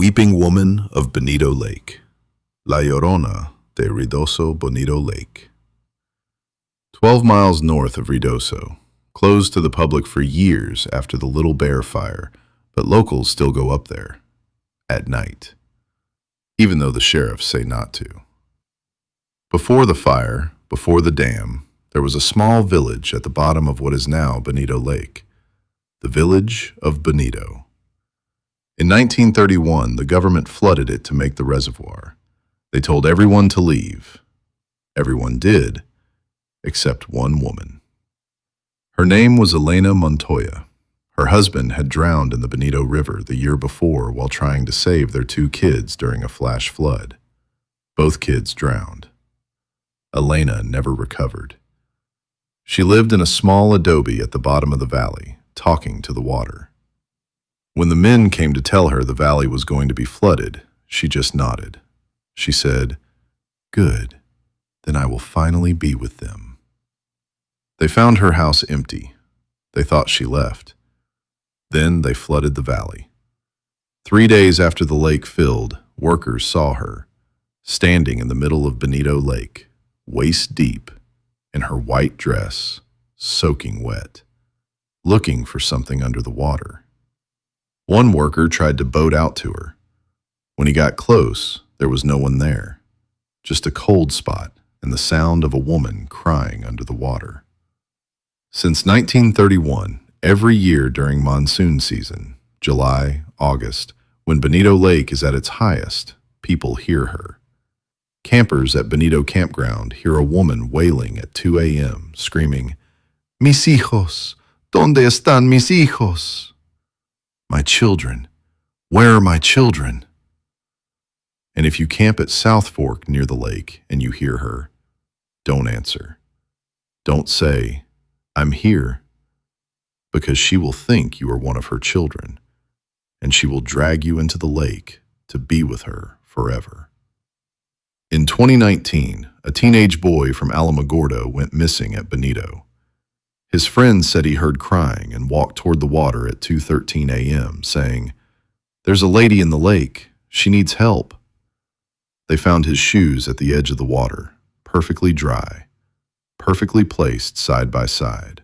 Weeping Woman of Bonito Lake. La Llorona de Ruidoso Bonito Lake. 12 miles north of Ruidoso, closed to the public for years after the Little Bear fire, but locals still go up there, at night, even though the sheriffs say not to. Before the fire, before the dam, there was a small village at the bottom of what is now Bonito Lake, the village of Bonito. In 1931, the government flooded it to make the reservoir. They told everyone to leave. Everyone did, except one woman. Her name was Elena Montoya. Her husband had drowned in the Bonito River the year before while trying to save their 2 kids during a flash flood. Both kids drowned. Elena never recovered. She lived in a small adobe at the bottom of the valley, talking to the water. When the men came to tell her the valley was going to be flooded, she just nodded. She said, "Good, then I will finally be with them." They found her house empty. They thought she left. Then they flooded the valley. 3 days after the lake filled, workers saw her, standing in the middle of Bonito Lake, waist deep, in her white dress, soaking wet, looking for something under the water. One worker tried to boat out to her. When he got close, there was no one there, just a cold spot and the sound of a woman crying under the water. Since 1931, every year during monsoon season, July, August, when Bonito Lake is at its highest, people hear her. Campers at Bonito Campground hear a woman wailing at 2 a.m., screaming, "Mis hijos, ¿dónde están mis hijos?" My children, where are my children? And if you camp at South Fork near the lake and you hear her, don't answer. Don't say, "I'm here," because she will think you are one of her children, and she will drag you into the lake to be with her forever. In 2019, a teenage boy from Alamogordo went missing at Bonito. His friend said he heard crying and walked toward the water at 2:13 a.m., saying, "There's a lady in the lake. She needs help." They found his shoes at the edge of the water, perfectly dry, perfectly placed side by side.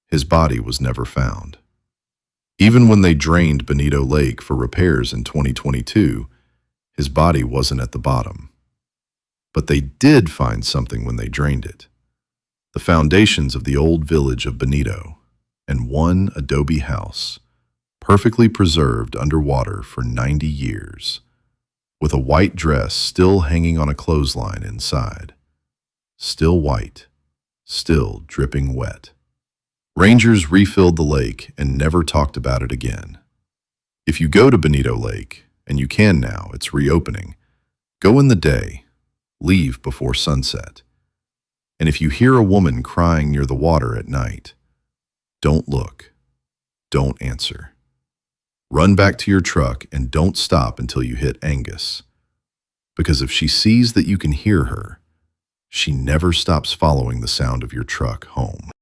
His body was never found. Even when they drained Bonito Lake for repairs in 2022, his body wasn't at the bottom. But they did find something when they drained it. The foundations of the old village of Bonito, and one adobe house, perfectly preserved underwater for 90 years, with a white dress still hanging on a clothesline inside. Still white, still dripping wet. Rangers refilled the lake and never talked about it again. If you go to Bonito Lake, and you can now, it's reopening, go in the day, leave before sunset. And if you hear a woman crying near the water at night, don't look, don't answer. Run back to your truck and don't stop until you hit Angus. Because if she sees that you can hear her, she never stops following the sound of your truck home.